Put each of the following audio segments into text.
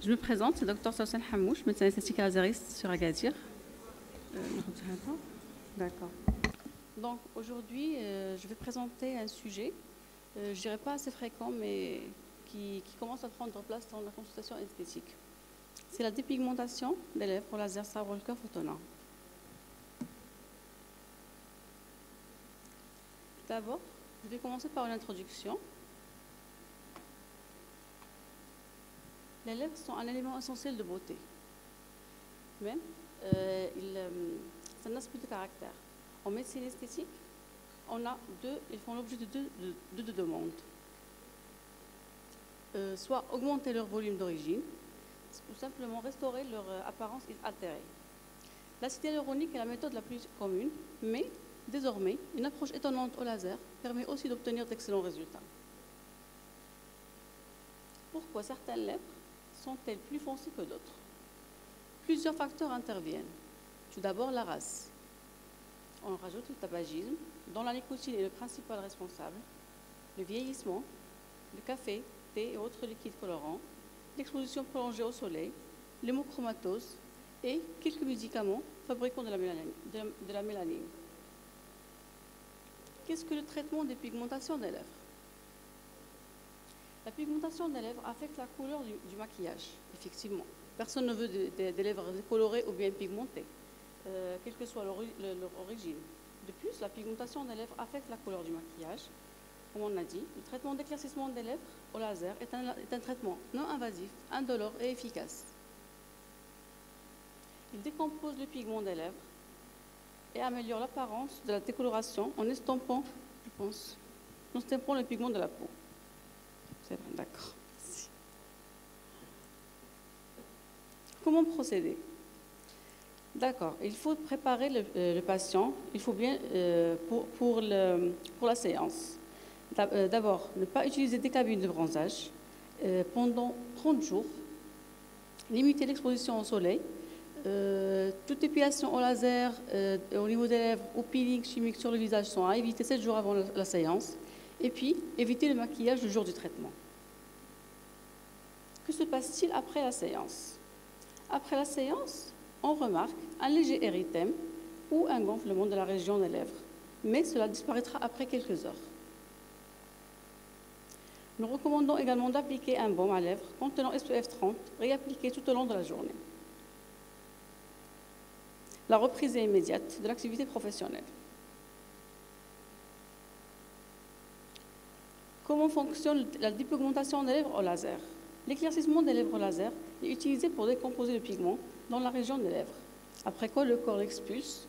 Je me présente, c'est Dr Sawsan Hamouche, médecin esthétique laseriste sur Agadir. D'accord. Donc aujourd'hui, je vais présenter un sujet, je dirais pas assez fréquent, mais qui commence à prendre place dans la consultation esthétique. C'est la dépigmentation des lèvres au laser Starwalker Photona. D'abord, je vais commencer par une introduction. Les lèvres sont un élément essentiel de beauté. Même, c'est un aspect de caractère. En médecine esthétique, ils font l'objet de deux demandes. Soit augmenter leur volume d'origine, ou simplement restaurer leur apparence altérée. L'acide hyaluronique est la méthode la plus commune, mais désormais, une approche étonnante au laser permet aussi d'obtenir d'excellents résultats. Pourquoi certaines lèvres sont-elles plus foncées que d'autres? Plusieurs facteurs interviennent. Tout d'abord, la race. On rajoute le tabagisme, dont la nicotine est le principal responsable, le vieillissement, le café, thé et autres liquides colorants, l'exposition prolongée au soleil, l'hémochromatose et quelques médicaments fabriquant de la mélanine. Qu'est-ce que le traitement des pigmentations des lèvres? La pigmentation des lèvres affecte la couleur du maquillage, effectivement. Personne ne veut des lèvres décolorées ou bien pigmentées, quelle que soit leur origine. De plus, la pigmentation des lèvres affecte la couleur du maquillage. Comme on a dit, le traitement d'éclaircissement des lèvres au laser est un traitement non invasif, indolore et efficace. Il décompose le pigment des lèvres et améliore l'apparence de la décoloration en estampant, le pigment de la peau. C'est bon, d'accord. Comment procéder? D'accord, il faut préparer le patient, il faut bien pour la séance. D'abord, ne pas utiliser des cabines de bronzage pendant 30 jours, limiter l'exposition au soleil, toute épilation au laser au niveau des lèvres ou peeling chimique sur le visage sont à éviter 7 jours avant la séance, et puis éviter le maquillage le jour du traitement. Que se passe-t-il après la séance? Après la séance, on remarque un léger érythème ou un gonflement de la région des lèvres, mais cela disparaîtra après quelques heures. Nous recommandons également d'appliquer un baume à lèvres contenant SPF 30, réappliqué tout au long de la journée. La reprise est immédiate de l'activité professionnelle. Comment fonctionne la dépigmentation des lèvres au laser? L'éclaircissement des lèvres au laser est utilisé pour décomposer le pigment dans la région des lèvres, après quoi le corps l'expulse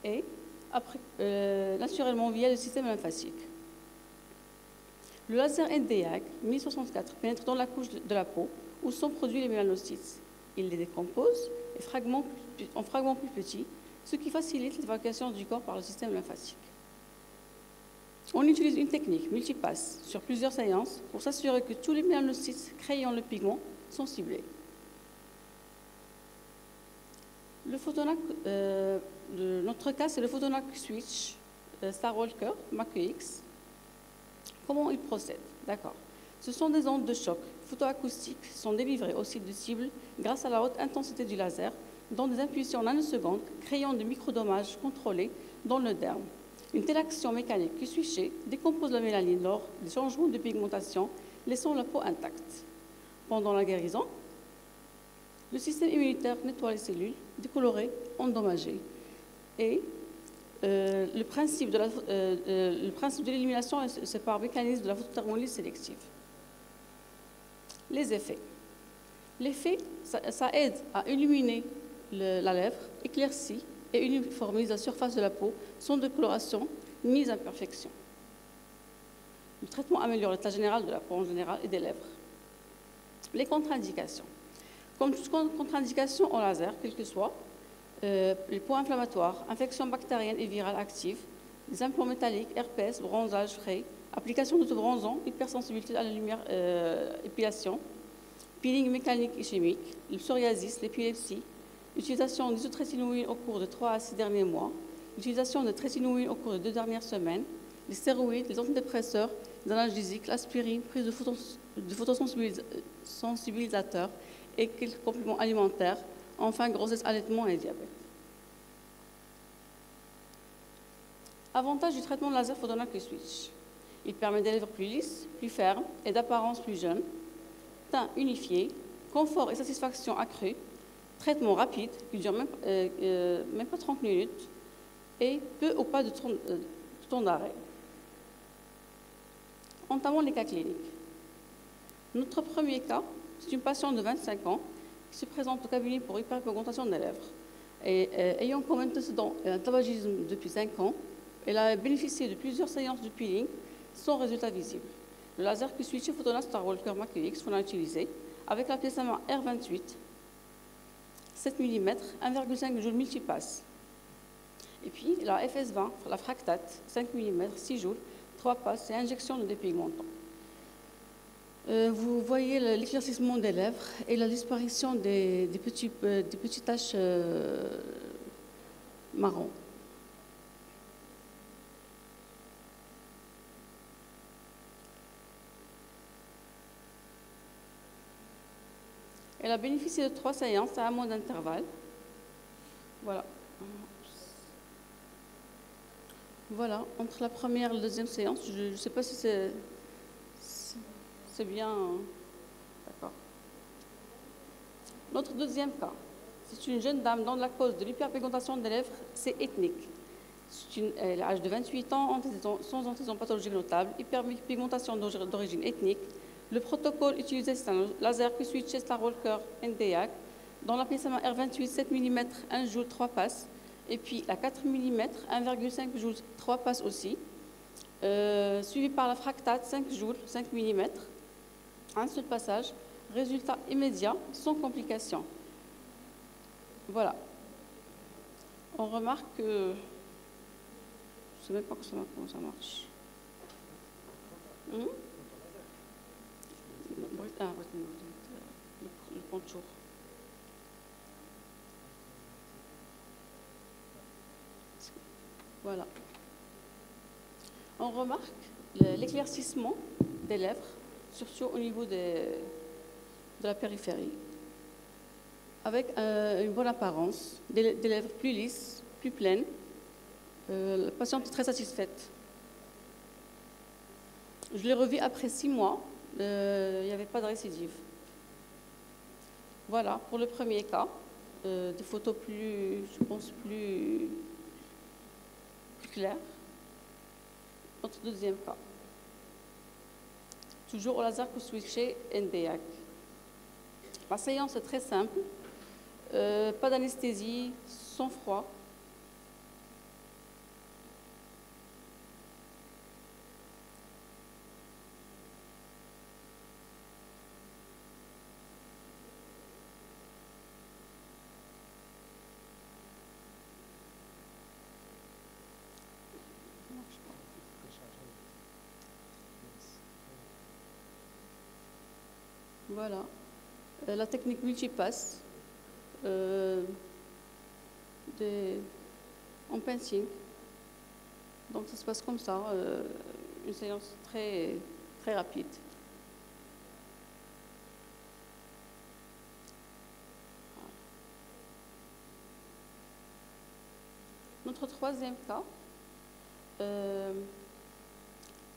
et naturellement via le système lymphatique. Le laser Nd:YAG 1064 pénètre dans la couche de la peau où sont produits les mélanocytes. Il les décompose en fragments plus petits, ce qui facilite l'évacuation du corps par le système lymphatique. On utilise une technique multipasse sur plusieurs séances pour s'assurer que tous les mélanocytes créant le pigment sont ciblés. Notre cas, c'est le Photona Switch Starwalker MAQ-X. Comment il procède? D'accord. Ce sont des ondes de choc photoacoustiques qui sont délivrées au site de cible grâce à la haute intensité du laser dans des impulsions nanosecondes créant des microdommages contrôlés dans le derme. Une telle action mécanique que switchée décompose la mélanine lors des changements de pigmentation, laissant la peau intacte. Pendant la guérison, le système immunitaire nettoie les cellules décolorées, endommagées. Et le principe de l'élimination, c'est par mécanisme de la photothermolyse sélective. Les effets. L'effet, ça aide à illuminer la lèvre, éclaircit et uniformise la surface de la peau sans décoloration ni imperfection. Le traitement améliore l'état général de la peau en général et des lèvres. Les contre-indications. Comme toute contre-indication au laser, quel que soit, les points inflammatoires, infections bactériennes et virales actives, les implants métalliques, herpès, bronzage frais, application d'autobronzant, hypersensibilité à la lumière, épilation, peeling mécanique et chimique, le psoriasis, l'épilepsie, l'utilisation d'isotrétinoïne au cours de 3 à 6 derniers mois, l'utilisation de trétinoïne au cours de 2 dernières semaines, les stéroïdes, les antidépresseurs, les analgésiques, l'aspirine, prise de photosensibilisateurs et quelques compléments alimentaires, enfin grossesse, allaitement et diabète. Avantage du traitement laser Photonac Q-Switch. Il permet des lèvres plus lisses, plus fermes et d'apparence plus jeune, teint unifié, confort et satisfaction accrue, traitement rapide qui dure même pas 30 minutes et peu ou pas de temps d'arrêt. Entamons les cas cliniques. Notre premier cas, c'est une patiente de 25 ans qui se présente au cabinet pour hyperpigmentation des lèvres. Et, ayant comme antécédent un tabagisme depuis 5 ans, elle a bénéficié de plusieurs séances de peeling sans résultat visible. Le laser Q-Switch Photonac Star Walker MAQ-X qu'on a utilisé avec la pièce à main R28, 7 mm, 1,5 joules multipasse. Et puis la FS20, la Fractate, 5 mm, 6 joules, 3 passes et injection de dépigmentant. Vous voyez l'éclaircissement des lèvres et la disparition des petites taches marron. Elle a bénéficié de 3 séances à un mois d'intervalle. Voilà. Voilà, entre la première et la deuxième séance, je ne sais pas si c'est bien. D'accord. Notre deuxième cas, c'est une jeune dame dont la cause de l'hyperpigmentation des lèvres, c'est ethnique. Elle a l'âge de 28 ans, sans antécédents pathologiques notables, hyperpigmentation d'origine ethnique. Le protocole utilisé, c'est un laser Q-Switch Star Walker NDAC, dans la pièce à main R28, 7 mm, 1 joule, 3 passes. Et puis la 4 mm, 1,5 joules, 3 passes aussi. Suivi par la Fractate, 5 joules, 5 mm. Un seul passage. Résultat immédiat, sans complications. Voilà. On remarque que... Je ne sais même pas comment ça marche. Le poncho. Voilà. On remarque l'éclaircissement des lèvres, surtout au niveau de la périphérie, avec une bonne apparence, des lèvres plus lisses, plus pleines. La patiente est très satisfaite. Je l'ai revue après 6 mois. Il n'y avait pas de récidive. Voilà, pour le premier cas, des photos plus, je pense, plus claires. Notre deuxième cas. Toujours au laser Q-Switch NDAC. La séance est très simple, pas d'anesthésie, sans froid. Voilà. La technique multipasse en painting. Donc ça se passe comme ça, une séance très, très rapide. Notre troisième cas,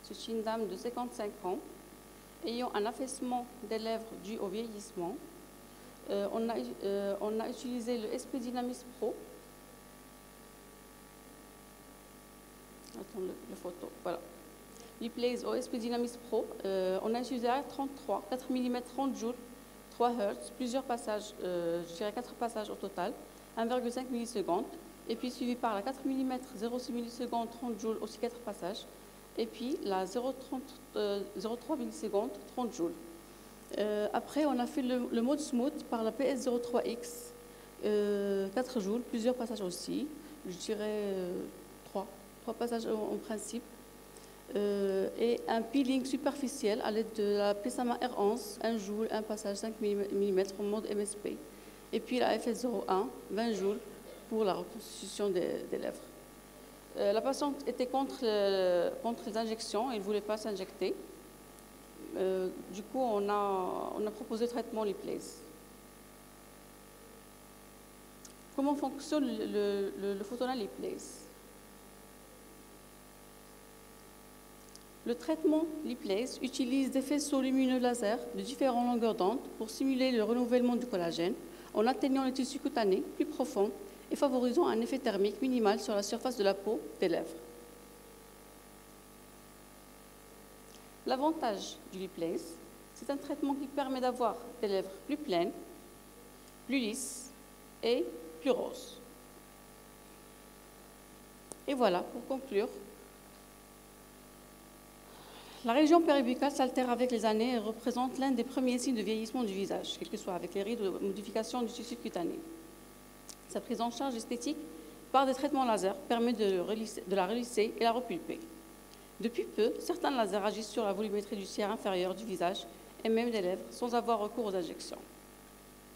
c'est une dame de 55 ans ayant un affaissement des lèvres dû au vieillissement. On a utilisé le SP Dynamis Pro. Attends, la photo, voilà. L'E-Place au SP Dynamis Pro. On a utilisé R33, 4 mm, 30 joules, 3 Hz, plusieurs passages, je dirais 4 passages au total, 1,5 millisecondes, et puis suivi par la 4 mm, 0,6 millisecondes, 30 joules, aussi 4 passages, et puis la 0,3 millisecondes, 30 joules. Après, on a fait le mode smooth par la PS03X, 4 joules, plusieurs passages aussi, je dirais 3 passages en principe, et un peeling superficiel à l'aide de la pièce à main R11, 1 joule, 1 passage 5 mm en mode MSP, et puis la FS01, 20 joules pour la reconstitution des lèvres. La patiente était contre les injections, elle ne voulait pas s'injecter. Du coup, on a proposé le traitement L'E-Place. Comment fonctionne le Photonal Liplase? Le traitement Liplase utilise des faisceaux lumineux laser de différentes longueurs d'onde pour simuler le renouvellement du collagène en atteignant le tissu cutané plus profond et favorisant un effet thermique minimal sur la surface de la peau des lèvres. L'avantage du Liplase, c'est un traitement qui permet d'avoir des lèvres plus pleines, plus lisses et plus roses. Et voilà, pour conclure, la région péribuccale s'altère avec les années et représente l'un des premiers signes de vieillissement du visage, quel que soit avec les rides ou modification du tissu cutané. Sa prise en charge esthétique par des traitements laser permet de la relisser et la repulper. Depuis peu, certains lasers agissent sur la volumétrie du tiers inférieur du visage et même des lèvres sans avoir recours aux injections.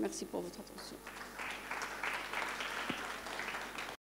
Merci pour votre attention.